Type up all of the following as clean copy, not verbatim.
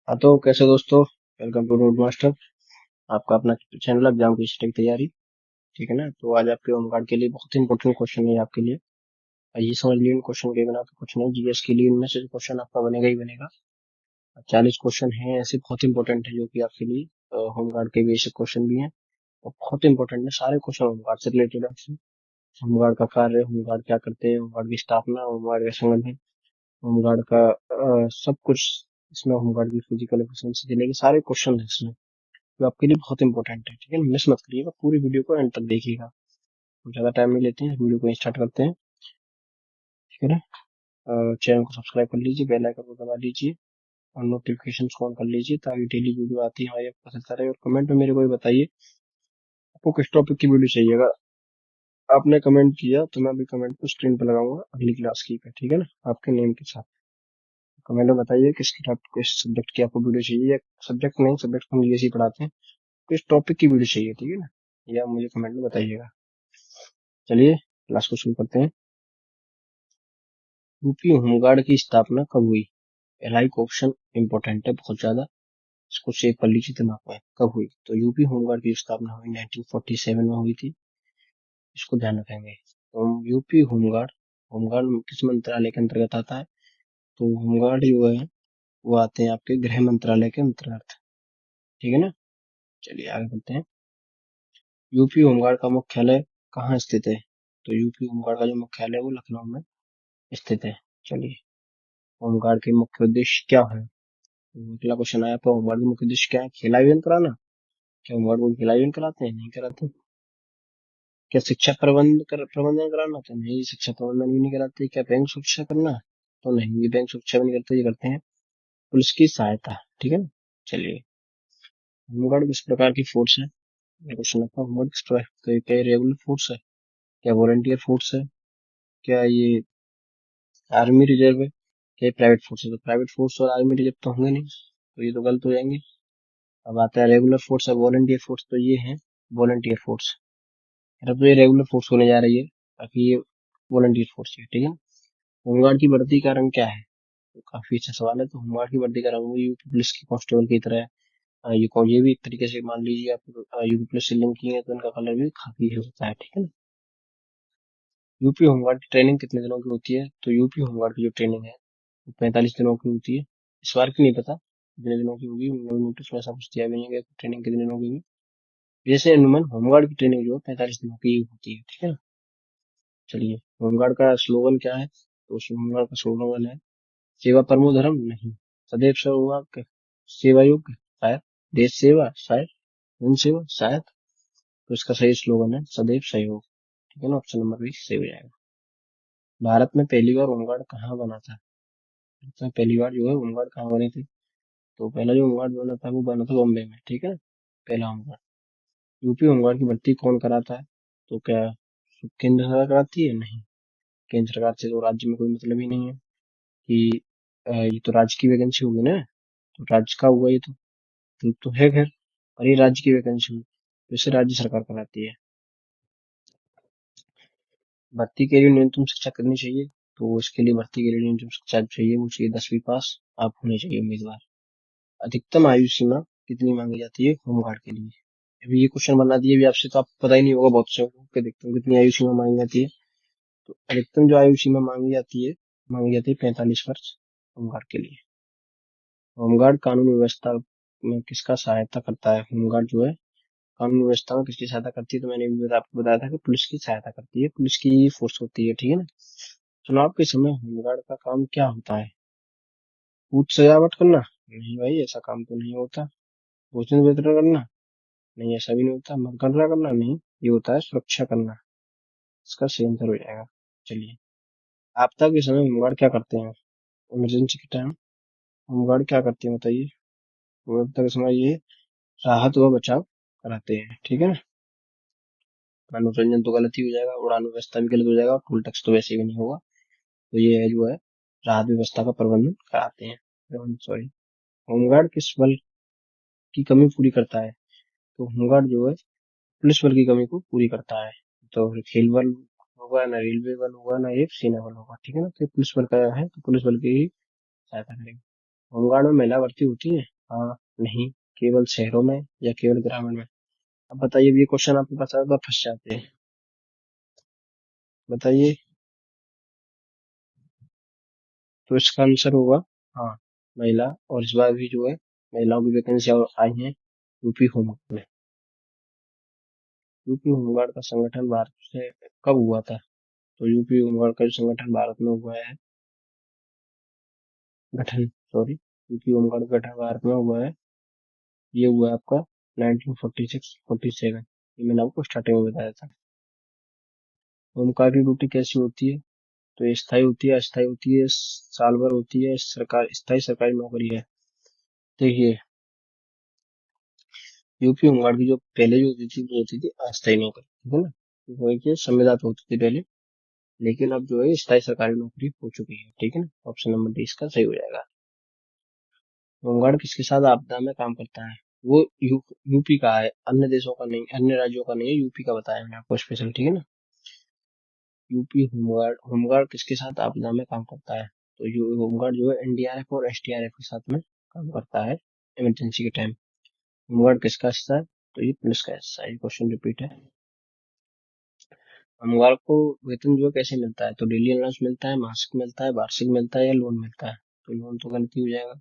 हाँ तो कैसे दोस्तों। Welcome to Road Master. आपका अपना चैनल एग्जाम की स्टडी तैयारी। ठीक है ना। तो आज आपके होमगार्ड के लिए बहुत इंपॉर्टेंट क्वेश्चन है आपके लिए। ये समझ लीजिए इन क्वेश्चन के बिना तो कुछ नहीं। जीएस के लिए इनमें से क्वेश्चन आपका बनेगा ही बनेगा। 40 क्वेश्चन है ऐसे बहुत इंपॉर्टेंट है जो कि आपके लिए होमगार्ड के बेसिक क्वेश्चन भी हैं और बहुत इंपॉर्टेंट है। सारे क्वेश्चन होमगार्ड से रिलेटेड है। होमगार्ड का कार्य, होमगार्ड क्या करते हैं, होमगार्ड की स्थापना, होमगार्ड का संगठन, होमगार्ड का सब कुछ इसमें, होमगार्ड की फिजिकल एफिशिएंसी से लेके सारे क्वेश्चन है इसमें जो आपके लिए बहुत इंपॉर्टेंट है। ठीक है, मिस मत करिएगा, पूरी वीडियो को एंड तक देखिएगा। हम ज्यादा टाइम नहीं लेते हैं, वीडियो को स्टार्ट करते हैं। ठीक है ना। चैनल को सब्सक्राइब कर लीजिए, बेल आइकन को दबा दीजिए और नोटिफिकेशन ऑन कर लीजिए ताकि डेली वीडियो आती है हमारी आपको पता चलता रहे। और कमेंट में मेरे को भी बताइए आपको किस टॉपिक की वीडियो चाहिए। अगर आपने कमेंट किया तो मैं अभी कमेंट को स्क्रीन पर लगाऊंगा अगली क्लास की पे। ठीक है ना, आपके नेम के साथ कमेंट में बताइए किस किताब, किस सब्जेक्ट की आपको वीडियो चाहिए, या सब्जेक्ट नहीं, सब्जेक्ट हम जीएसई पढ़ाते हैं, किस टॉपिक की वीडियो चाहिए। ठीक है ना, या मुझे कमेंट में बताइएगा। चलिए क्लास को शुरू करते हैं। यूपी होमगार्ड की स्थापना कब हुई? पहला एक ऑप्शन इंपॉर्टेंट है बहुत ज्यादा, इसको सेव कर लीजिए दिमाग में। कब हुई? तो यूपी होमगार्ड की स्थापना हुई 1947 में हुई थी। इसको ध्यान रखेंगे। तो यूपी होमगार्ड, होमगार्ड किस मंत्रालय के अंतर्गत आता है? तो होमगार्ड जो है वो आते हैं आपके गृह मंत्रालय के अंतर्गत। ठीक है ना। चलिए आगे बढ़ते हैं। यूपी होमगार्ड का मुख्यालय कहाँ स्थित है? तो यूपी होमगार्ड का जो मुख्यालय है वो लखनऊ में स्थित है। चलिए, होमगार्ड के मुख्य उद्देश्य क्या है? अगला क्वेश्चन आया, आपका होमगार्ड का मुख्य उद्देश्य क्या है? खेल आयोजन कराना। क्या होमगार्ड को खेल आयोजन कराते हैं? नहीं कराते। क्या शिक्षा प्रबंधन कराना? तो नहीं, शिक्षा प्रबंधन भी नहीं कराते। क्या बैंक सुरक्षा करना? तो नहीं, ये बैंक सुरक्षा भी नहीं करते। ये करते हैं पुलिस की सहायता। ठीक है ना। चलिए, होमगार्ड किस प्रकार की फोर्स है? ये क्वेश्चन आपका, होमगार्ड किस प्रकार, तो क्या रेगुलर फोर्स है? क्या वॉलंटियर फोर्स है? क्या ये आर्मी रिजर्व है? क्या ये प्राइवेट फोर्स है? तो प्राइवेट फोर्स और आर्मी रिजर्व तो होंगे नहीं, तो ये तो गलत हो जाएंगे। अब आता है रेगुलर फोर्स और वॉलंटियर फोर्स, तो ये है वॉलंटियर फोर्स। अब तो ये रेगुलर फोर्स होने जा रही है, बाकी ये वॉलंटियर फोर्स है। ठीक है। होमगार्ड की भर्ती का रंग क्या है? तो काफी अच्छा सवाल है। तो होमगार्ड की भर्ती का रंग यूपी पुलिस की कांस्टेबल की तरह है। ये भी एक तरीके से मान लीजिए आप, यूपी पुलिस से लिंक किए हैं तो इनका कलर भी खाकी होता है। ठीक है ना। यूपी होमगार्ड की ट्रेनिंग कितने दिनों की होती है? तो यूपी होमगार्ड की जो ट्रेनिंग है वो 45 दिनों की होती है। इस बार की नहीं पता कितने दिनों की होगी, नोटिस में ऐसा कुछ दिया भी नहीं गया ट्रेनिंग कितने दिनों की होगी। जैसे अनुमान होमगार्ड की ट्रेनिंग जो है 45 दिनों की होती है। ठीक है ना। चलिए, होमगार्ड का स्लोगन क्या है? तो होमगार्ड का स्लोगन है, सेवा परमो धर्म नहीं, सदैव सौभाग्य, सेवा युग शायद, देश सेवा शायद, जन सेवा शायद। तो इसका सही स्लोगन है सदैव सहयोग। ठीक है ना, ऑप्शन नंबर भी सही हो जाएगा। भारत में पहली बार होमगार्ड कहाँ बना था? भारत में पहली बार जो है होमगार्ड कहाँ बनी थी? तो पहला जो होमगार्ड बना था वो बना था बॉम्बे में। ठीक है ना, पहला होमगार्ड। यूपी होमगार्ड की भर्ती कौन कराता है? तो क्या केंद्र सरकार कराती है? नहीं, केंद्र सरकार से तो राज्य में कोई मतलब ही नहीं है कि ये तो राज्य की वैकेंसी होगी ना, तो राज्य का हुआ ये तो है खैर, और ये राज्य की वैकेंसी हुई तो इसे राज्य सरकार कराती है। भर्ती के लिए न्यूनतम शिक्षा करनी चाहिए। तो इसके लिए भर्ती के लिए न्यूनतम शिक्षा जो चाहिए वो चाहिए 10वीं पास आप होने चाहिए उम्मीदवार। अधिकतम आयु सीमा कितनी मांगी जाती है होमगार्ड के लिए? अभी ये क्वेश्चन बना दिए भी आपसे तो आपको पता ही नहीं होगा बहुत से लोगों को, अधिकतम कितनी आयु सीमा मांगी जाती है। तो अधिकतम जो आयु सीमा मांगी जाती है 45 वर्ष होमगार्ड के लिए। होमगार्ड कानून व्यवस्था में किसका सहायता करता है? होमगार्ड जो है कानून व्यवस्था में किसकी सहायता करती है? तो मैंने भी आपको बताया था कि पुलिस की सहायता करती है, पुलिस की फोर्स होती है। ठीक है ना। चुनाव के समय होमगार्ड का काम क्या होता है? बूथ सजावट करना? नहीं भाई, ऐसा काम तो नहीं होता। भोजन वितरण करना? नहीं, ऐसा भी नहीं होता। मतगणना करना? नहीं, ये होता है सुरक्षा करना। इसका सही आंसर हो जाएगा। चलिए, आपदा के समय होमगार्ड क्या करते हैं? इमरजेंसी के टाइम होमगार्ड क्या करते हैं बताइए? तो आपदा के समय ये राहत व बचाव कराते हैं। ठीक है ना। मनोरंजन तो गलत ही हो जाएगा, उड़ान व्यवस्था भी गलत हो जाएगा, और टोल टैक्स तो वैसे भी नहीं होगा। तो ये है जो है राहत व्यवस्था का प्रबंधन कराते हैं, सॉरी। होमगार्ड किस बल की कमी पूरी करता है? तो होमगार्ड जो है पुलिस बल की कमी को पूरी करता है। तो खेल बल होगा ना, रेलवे बल होगा ना, एक सेना बल होगा। ठीक है ना। तो ये पुलिस बल का है, तो पुलिस बल की ही सहायता करेगा। होमगार्ड में महिला भर्ती होती है? हाँ, नहीं, केवल शहरों में या केवल ग्रामीण में? अब बताइए, ये क्वेश्चन आपको पता है तो आप फंस जाते हैं। बताइए। तो इसका आंसर होगा, हाँ, महिला। और इस बार भी जो है महिलाओं की वैकेंसी आई है यूपी होमगार्ड में। यूपी होमगार्ड का संगठन भारत से कब हुआ था? तो यूपी होमगार्ड का जो संगठन भारत में हुआ है, गठन, सॉरी, यूपी होमगार्ड का गठन भारत में हुआ है, ये हुआ है आपका 1946-47। ये मैंने आपको स्टार्टिंग में बताया था। होमगार्ड की ड्यूटी कैसी होती है? तो ये स्थायी होती है, अस्थायी होती है, साल भर होती है, सरकार स्थायी सरकारी नौकरी है। देखिए, यूपी होमगार्ड की जो पहले जो होती थी वो होती थी अस्थायी नौकरी, ठीक है ना, वो एक संविदा पे होती थी पहले। लेकिन अब जो है स्थायी सरकारी नौकरी हो चुकी है, ठीक है ना। ऑप्शन नंबर डी इसका सही हो जाएगा। होमगार्ड किसके साथ आपदा में काम करता है? वो यूपी का है, अन्य देशों का नहीं, अन्य राज्यों का नहीं है, यूपी का बताया मैंने आपको स्पेशल, ठीक है ना। यूपी होमगार्ड, होमगार्ड किसके साथ आपदा में काम करता है? तो यू होमगार्ड जो है एनडीआरएफ और एसडीआरएफ के साथ में काम करता है इमरजेंसी के टाइम। होमगार्ड किसका हिस्सा है? तो ये पुलिस का हिस्सा है। क्वेश्चन रिपीट है। होमगार्ड को वेतन जो है कैसे मिलता है? तो डेली अलाउंस मिलता है, मासिक मिलता है, वार्षिक मिलता है, या लोन मिलता है? तो लोन तो गलती हो जाएगा,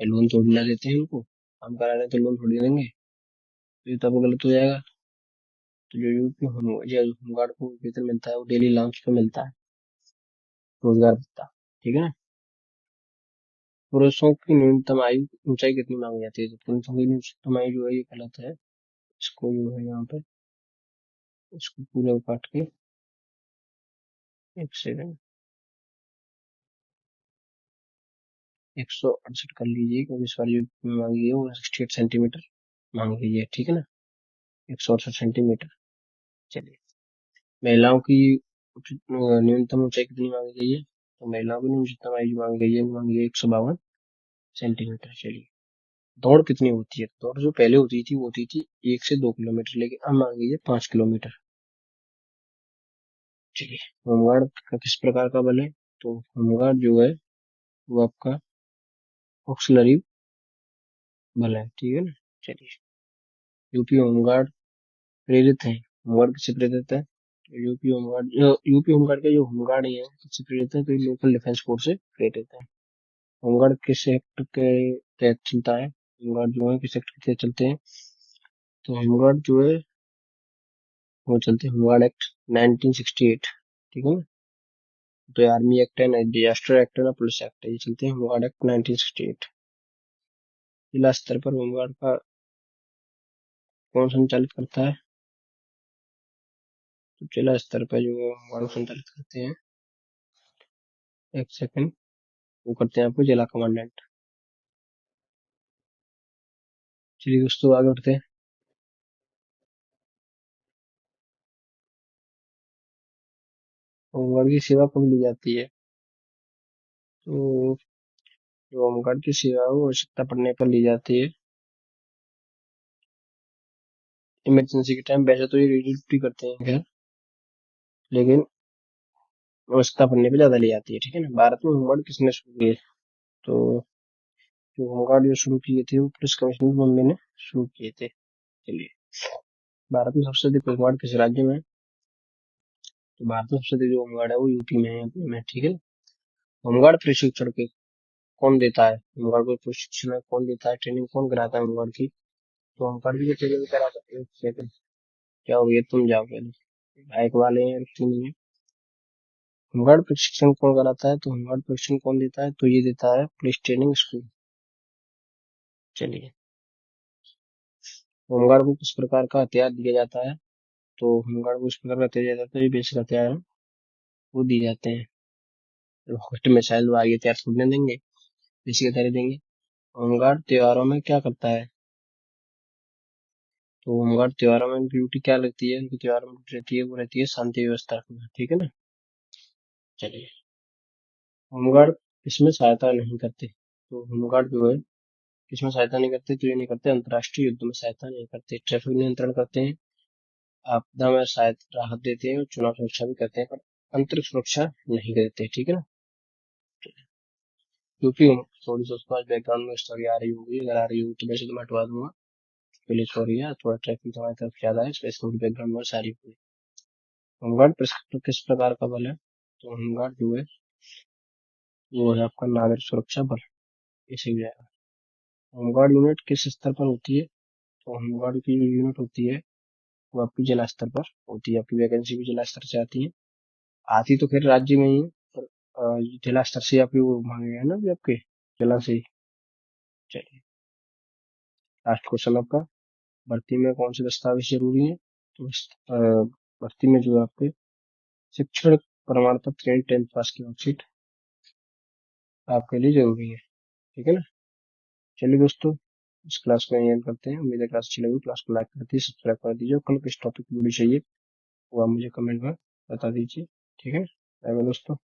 ये लोन थोड़ी ना देते हैं उनको, काम करा रहे हैं तो लोन थोड़ी देंगे, तो ये तब गलत हो जाएगा। तो जो यूपी होमगार्ड को वेतन मिलता है वो डेली अलाउंस पे मिलता है, रोजगार भत्ता, ठीक है ना। पुरुषों की न्यूनतम आयु ऊंचाई कितनी मांगी जाती है? तो पुरुषों की न्यूनतम आयु जो है ये गलत है। इसको जो है यहाँ पे, इसको पूरा काट के, एक सेकंड, 168 कर लीजिए, क्योंकि इस बार जो मांगी है वो 68 सेंटीमीटर मांग गई है, ठीक है ना, 168 सेंटीमीटर। चलिए, महिलाओं की न्यूनतम ऊंचाई कितनी मांगी गई है? तो महिलाओं की न्यूनतम आयु जो मांगी गई है वो मांगी गई है 152 सेंटीमीटर। चलिए, दौड़ कितनी होती है? दौड़ जो पहले होती थी वो होती थी 1 से 2 किलोमीटर, लेकिन अब मांगी है 5 किलोमीटर। चलिए, होमगार्ड का किस प्रकार का बल है? तो होमगार्ड जो है वो आपका ऑक्सिलरी बल है, ठीक है ना। चलिए, यूपी होमगार्ड प्रेरित है, होमगार्ड किससे प्रेरित है? तो यूपी होमगार्ड के जो होमगार्ड है किससे प्रेरित है? तो ये लोकल डिफेंस फोर्स से प्रेरित है। होमगार्ड किस एक्ट के तहत चलता है? होमगार्ड जो है किस एक्ट के तहत चलते हैं? तो होमगार्ड जो है वो चलते हैं होमगार्ड एक्ट 1968, ठीक है ना। तो आर्मी एक्ट है ना, डिजास्टर एक्ट है ना, पुलिस एक्ट है, ये चलते हैं होमगार्ड एक्ट 1968। जिला स्तर पर होमगार्ड का कौन संचालित करता है? तो जिला स्तर पर जो होमगार्ड संचालित करते हैं, एक सेकंड, वो करते हैं आपको जिला कमांडेंट। चलिए दोस्तों, आगे बढ़ते हैं। होमगार्ड की सेवा कब ली जाती है? तो जो होमगार्ड की सेवा है वो आवश्यकता पड़ने पर ली जाती है, इमरजेंसी के टाइम। वैसे तो ये ड्यूटी करते हैं खैर, लेकिन आवश्यकता पड़ने पर ज्यादा ली जाती है, ठीक है ना। भारत में होमगार्ड किसने शुरू किए? तो जो होमगार्ड जो शुरू किए थे वो पुलिस कमिश्नर मम्मी ने शुरू किए थे। चलिए, भारत में सबसे अधिक होमगार्ड किस राज्य में है? तो भारत में सबसे अधिक जो होमगार्ड है वो यूपी में है, यूपी में, ठीक है। होमगार्ड प्रशिक्षण के कौन देता है? होमगार्ड को प्रशिक्षण कौन देता है, ट्रेनिंग कौन कराता है होमगार्ड की? तो होमगार्ड की ट्रेनिंग कराता है, एक सेकंड, क्या हो गया, तुम जाओ पहले, बाइक वाले हैं, रुकती नहीं है। होमगार्ड प्रशिक्षण कौन कराता है? तो होमगार्ड प्रशिक्षण कौन देता है? तो ये देता है पुलिस ट्रेनिंग स्कूल। चलिए, होमगार्ड को किस प्रकार का हथियार दिया जाता है? तो होमगार्ड को इस प्रकार का हथियार दिया जाता है, ये बेसिक हथियार है, वो दिए जाते हैं। रॉकेट मिसाइल वो आगे हथियार छोड़ने देंगे, बेसिक हथियार देंगे। होमगार्ड त्योहारों में क्या करता है? तो होमगार्ड त्योहारों में उनकी ड्यूटी क्या लगती है? उनकी त्योहारों में ड्यूटी रहती है, वो रहती है शांति व्यवस्था रखना, ठीक है ना। चलिए, होमगार्ड किसमें सहायता नहीं करते? तो होमगार्ड जो है किसमें सहायता नहीं करते? तो ये नहीं करते, अंतर्राष्ट्रीय युद्ध में सहायता नहीं करते, ट्रैफिक नियंत्रण करते हैं, आपदा में सहायता राहत देते हैं, और चुनाव सुरक्षा भी करते हैं, पर अंतरिक्ष सुरक्षा नहीं करते, ठीक है ना। यूपी हूँ। थोड़ी सी उसके पास बैकग्राउंड में स्टोरी आ रही होगी, अगर आ रही होगी तो वैसे तो मैं हटवा दूंगा। पहले सॉरी है, थोड़ा ट्रैफिक हमारी तरफ ज्यादा है, स्पेस थोड़ी बैकग्राउंड में सारी हुई। होमगार्ड किस प्रकार का बल है? तो होमगार्ड जो है वो है आपका नागरिक सुरक्षा बल, इसे भी जाएगा। होमगार्ड यूनिट किस स्तर पर होती है? तो होमगार्ड की जो यूनिट होती है वो आपकी जिला स्तर पर होती है। आपकी वैकेंसी भी जिला स्तर से आती है, आती तो फिर राज्य में ही है, पर जिला स्तर से आपकी वो मांगे हैं ना भी आपके जिला से ही। चलिए, लास्ट क्वेश्चन आपका, भर्ती में कौन से दस्तावेज जरूरी है? तो भर्ती में जो है आपके शिक्षण प्रमाण पत्र यानी 10th पास की मार्कशीट आपके लिए जरूरी है। ठीक है ना? चलिए दोस्तों, इस क्लास को यहीं end करते हैं। उम्मीद है क्लास अच्छी लगी। क्लास को लाइक कर दीजिए, सब्सक्राइब कर दीजिए, कल किस टॉपिक की वीडियो चाहिए वो आप मुझे कमेंट में बता दीजिए। ठीक है, बाय बाय दोस्तों।